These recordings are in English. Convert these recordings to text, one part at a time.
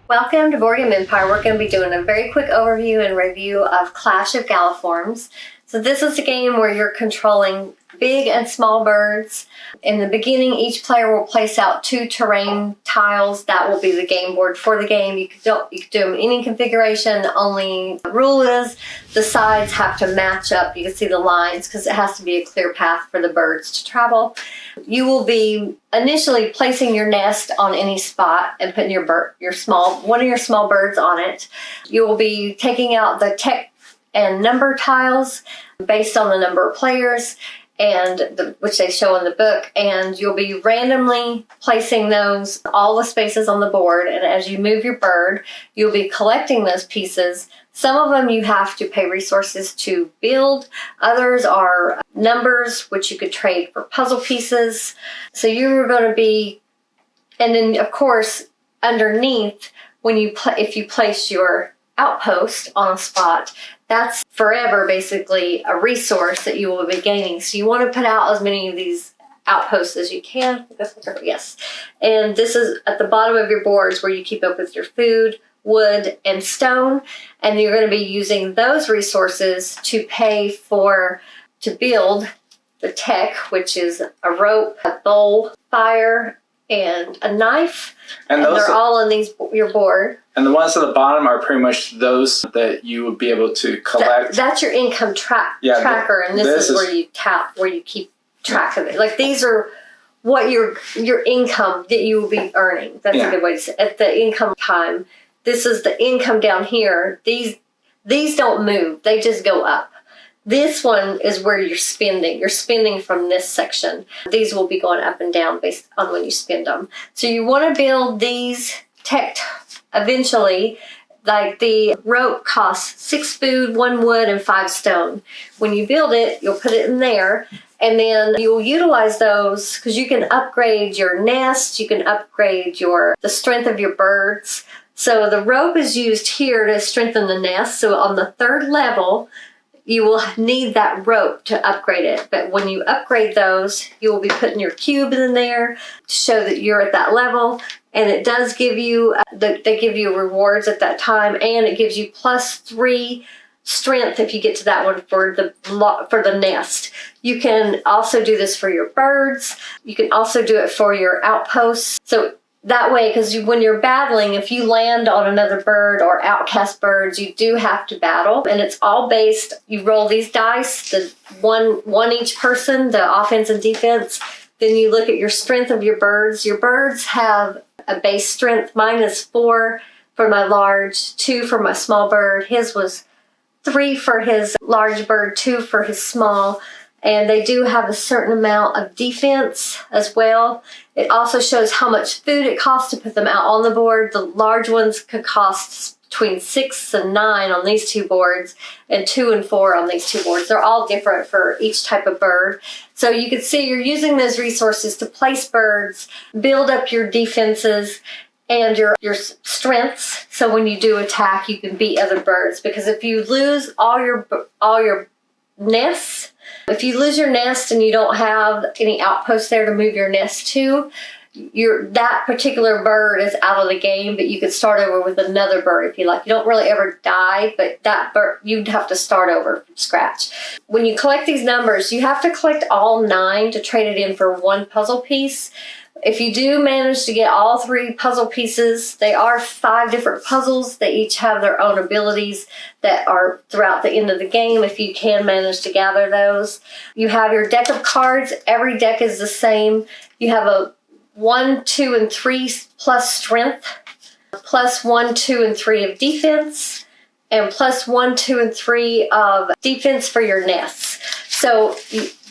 Welcome to Board Game Empire. We're going to be doing a very quick overview and review of Clash of Galliformes. So this is a game where you're controlling big and small birds. In the beginning, each player will place out 2 terrain tiles. That will be the game board for the game. You can do them in any configuration. The only rule is the sides have to match up. You can see the lines because it has to be a clear path for the birds to travel. You will be initially placing your nest on any spot and putting one of your small birds on it. You will be taking out the tech and number tiles based on the number of players, which they show in the book, and you'll be randomly placing those all the spaces on the board. And as you move your bird, you'll be collecting those pieces. Some of them you have to pay resources to build. Others are numbers, which you could trade for puzzle pieces. So you're going to be, and then of course underneath, if you place your outpost on a spot, that's forever basically a resource that you will be gaining. So you want to put out as many of these outposts as you can. Yes. And this is at the bottom of your boards where you keep up with your food, wood, and stone. And you're going to be using those resources to build the tech, which is a rope, a bowl, fire, and a knife. And they're all on your board. And the ones at the bottom are pretty much those that you would be able to collect. That's your income tracker, and this is where you keep track of it. Like these are what your income that you will be earning. That's a good way to say it. At the income time. This is the income down here. These don't move. They just go up. This one is where you're spending. You're spending from this section. These will be going up and down based on when you spend them. So you want to build these tech eventually. Like the rope costs 6 food, 1 wood, and 5 stone. When you build it, you'll put it in there, and then you'll utilize those because you can upgrade your nest. You can upgrade the strength of your birds. So the rope is used here to strengthen the nest. So on the 3rd level, you will need that rope to upgrade it. But when you upgrade those, you will be putting your cube in there to show that you're at that level. And it does give you, they give you rewards at that time, and it gives you +3 strength if you get to that one for the nest. You can also do this for your birds. You can also do it for your outposts. So that way, because when you're battling, if you land on another bird or outcast birds, you do have to battle. And it's all based, you roll these dice, the one each person, the offense and defense. Then you look at your strength of your birds. Your birds have a base strength. Mine is 4 for my large, 2 for my small bird. His was 3 for his large bird, 2 for his small. And they do have a certain amount of defense as well. It also shows how much food it costs to put them out on the board. The large ones could cost between 6 and 9 on these 2 boards, and 2 and 4 on these 2 boards. They're all different for each type of bird. So you can see you're using those resources to place birds, build up your defenses, and your strengths. So when you do attack, you can beat other birds. Because if you lose all your nests, if you lose your nest and you don't have any outposts there to move your nest to, that particular bird is out of the game, but you could start over with another bird if you like. You don't really ever die, but that bird, you'd have to start over from scratch. When you collect these numbers, you have to collect all 9 to trade it in for 1 puzzle piece. If you do manage to get all 3 puzzle pieces, they are 5 different puzzles. They each have their own abilities that are throughout the end of the game, if you can manage to gather those. You have your deck of cards. Every deck is the same. You have a 1, 2, and 3 plus strength, +1, 2, and 3 of defense, and +1, 2, and 3 of defense for your nests. So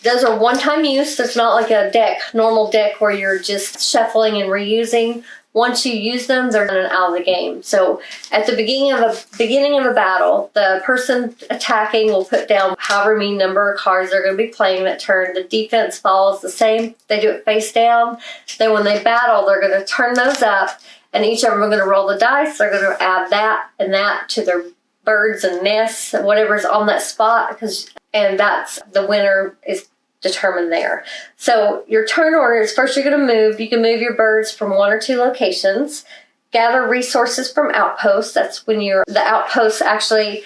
those are one-time use. It's not like a normal deck where you're just shuffling and reusing. Once you use them, they're done and out of the game. So at the beginning of a battle, the person attacking will put down however many number of cards they're going to be playing that turn. The defense follows the same. They do it face down. Then when they battle, they're going to turn those up, and each of them are going to roll the dice. They're going to add that and that to their birds and nests and whatever's on that spot, and that's the winner is determined there. So your turn order is first you're going to move. You can move your birds from 1 or 2 locations. gather resources from outposts. That's when the outposts actually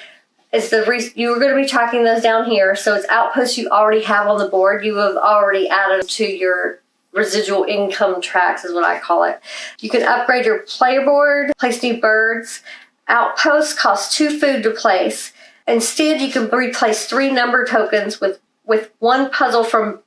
is you were going to be tracking those down here. So it's outposts you already have on the board. You have already added to your residual income tracks is what I call it. You can upgrade your player board, place new birds. Outposts cost 2 food to place. Instead, you can replace 3 number tokens with 1 puzzle from,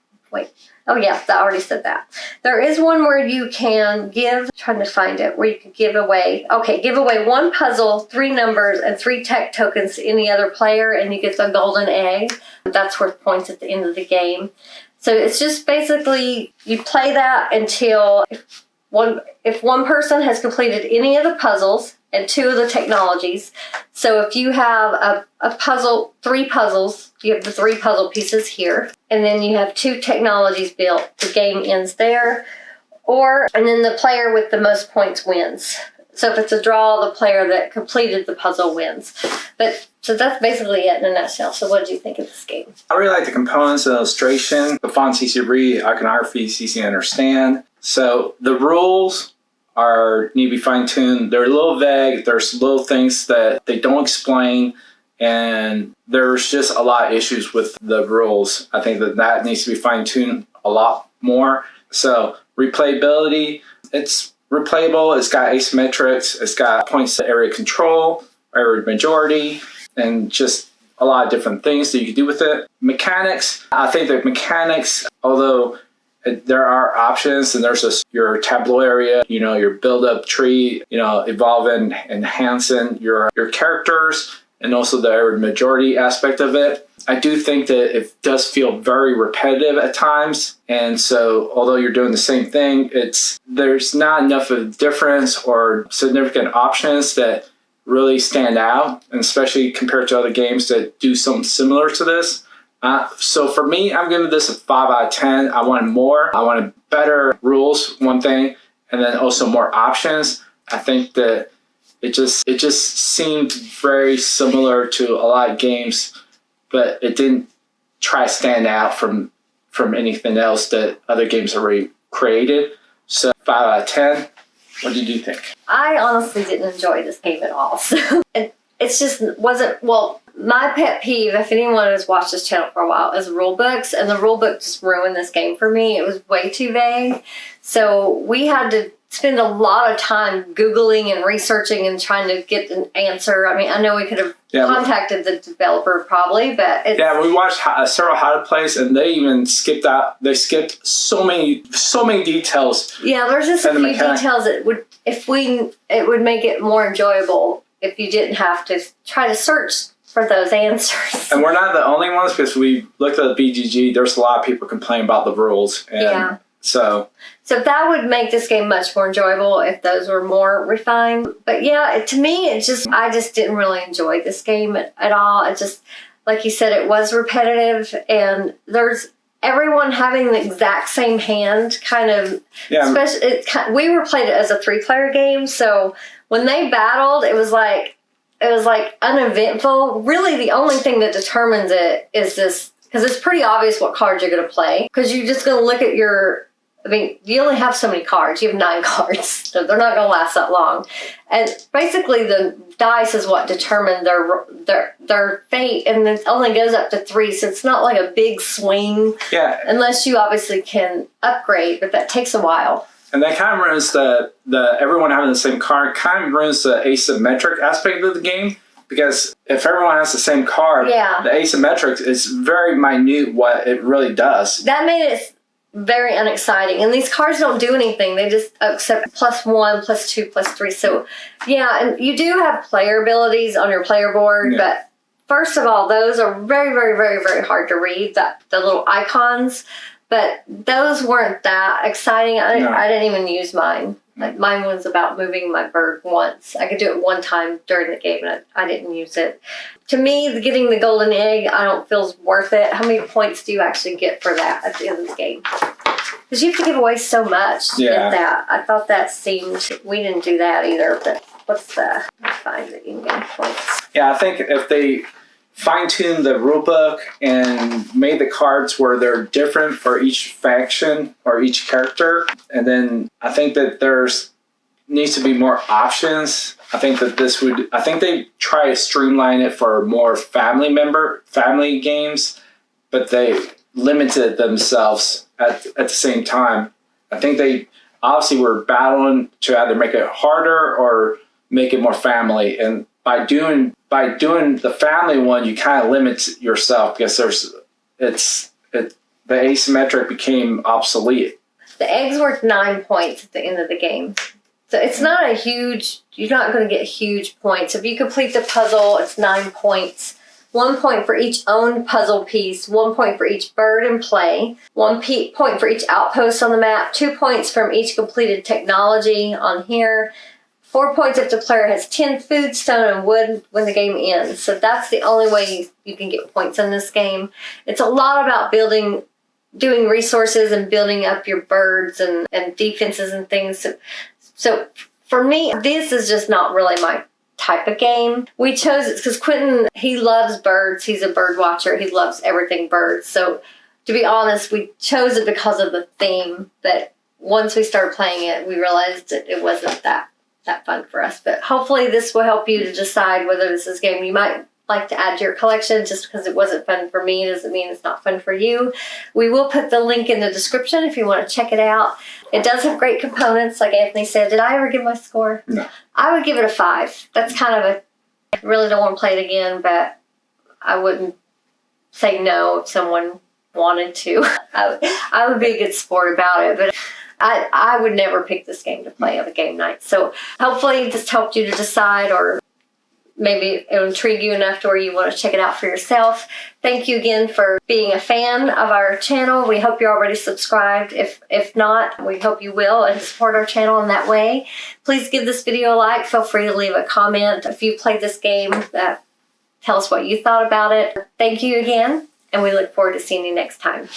oh yeah, I already said that. There is one where you can trying to find it, where you can give away 1 puzzle, 3 numbers, and 3 tech tokens to any other player, and you get the golden egg. That's worth points at the end of the game. So it's just basically, you play that until if one person has completed any of the puzzles and 2 of the technologies. So if you have a puzzle, 3 puzzles, you have the 3 puzzle pieces here, and then you have 2 technologies built, the game ends there. And then the player with the most points wins. So if it's a draw, the player that completed the puzzle wins. So that's basically it in a nutshell. So what did you think of this game? I really like the components, the illustration, the font's easy to read, iconography is easy to understand. So the rules need to be fine-tuned. They're a little vague. There's little things that they don't explain, and there's just a lot of issues with the rules. I think that needs to be fine-tuned a lot more. So replayability, it's replayable. It's got asymmetrics. It's got points to area control, area majority, and just a lot of different things that you can do with it. Mechanics, I think that mechanics, although there are options, and there's your tableau area, your build-up tree, evolving, enhancing your characters, and also the area majority aspect of it. I do think that it does feel very repetitive at times, and so although you're doing the same thing, there's not enough of a difference or significant options that really stand out, and especially compared to other games that do something similar to this. So for me, I'm giving this a 5 out of 10. I wanted more. I wanted better rules, one thing, and then also more options. I think that it just seemed very similar to a lot of games, but it didn't try to stand out from anything else that other games already created. So 5 out of 10. What did you think? I honestly didn't enjoy this game at all. So it's just wasn't, my pet peeve, if anyone has watched this channel for a while, is rule books, and the rule book just ruined this game for me. It was way too vague. So we had to spend a lot of time Googling and researching and trying to get an answer. I mean, I know we could have contacted the developer probably, but we watched several how to plays, and they even skipped so many details. Yeah, there's just a few details that it would make it more enjoyable if you didn't have to try to search for those answers. And we're not the only ones, because we looked at the BGG. There's a lot of people complaining about the rules. And So that would make this game much more enjoyable if those were more refined. But yeah, to me, I just didn't really enjoy this game at all. It just, like you said, it was repetitive, and there's everyone having the exact same hand, kind of. Yeah. Especially, we were playing it as a 3-player game, so when they battled, it was like uneventful. Really, the only thing that determines it is this, because it's pretty obvious what cards you're going to play, because you're just going to look at you only have so many cards. You have 9 cards, so they're not going to last that long. And basically, the dice is what determined their fate, and it only goes up to 3, so it's not like a big swing. Yeah. Unless you obviously can upgrade, but that takes a while. And that kind of ruins the everyone having the same card, kind of ruins the asymmetric aspect of the game. Because if everyone has the same card, the asymmetrics is very minute what it really does. That made it very unexciting. And these cards don't do anything. They just accept +1, +2, +3. So, yeah, and you do have player abilities on your player board, but first of all, those are very, very, very, very hard to read, the little icons. But those weren't that exciting. I didn't even use mine. Like, mine was about moving my bird once. I could do it one time during the game, and I didn't use it. To me, getting the golden egg, I don't feel is worth it. How many points do you actually get for that at the end of the game? Because you have to give away so much to get that. I thought that seemed, we didn't do that either, but let's find the in-game points. Yeah, I think if they fine-tune the rulebook and made the cards where they're different for each faction or each character, and then I think that there's needs to be more options. I think that I think they try to streamline it for more family games, but they limited themselves at the same time. I think they obviously were battling to either make it harder or make it more family. And by doing the family one, you kind of limit yourself because the asymmetric became obsolete. The eggs worth 9 points at the end of the game. So it's not you're not going to get huge points. If you complete the puzzle, it's 9 points. 1 point for each owned puzzle piece, 1 point for each bird in play, 1 point for each outpost on the map, 2 points from each completed technology on here, 4 points if the player has 10 food, stone, and wood when the game ends. So that's the only way you can get points in this game. It's a lot about doing resources and building up your birds and defenses and things. So for me, this is just not really my type of game. We chose it because Quentin, he loves birds. He's a bird watcher. He loves everything birds. So to be honest, we chose it because of the theme. But once we started playing it, we realized that it wasn't that fun for us. But hopefully this will help you to decide whether this is a game you might like to add to your collection. Just because it wasn't fun for me doesn't mean it's not fun for you. We will put the link in the description if you want to check it out. It does have great components, like Anthony said. Did I ever give my score? No. I would give it a 5. That's kind of I really don't want to play it again, but I wouldn't say no if someone wanted to. I would be a good sport about it, but I would never pick this game to play on a game night. So hopefully this helped you to decide, or maybe it'll intrigue you enough to where you want to check it out for yourself. Thank you again for being a fan of our channel. We hope you're already subscribed. If not, we hope you will and support our channel in that way. Please give this video a like. Feel free to leave a comment if you played this game. Tell us what you thought about it. Thank you again, and we look forward to seeing you next time.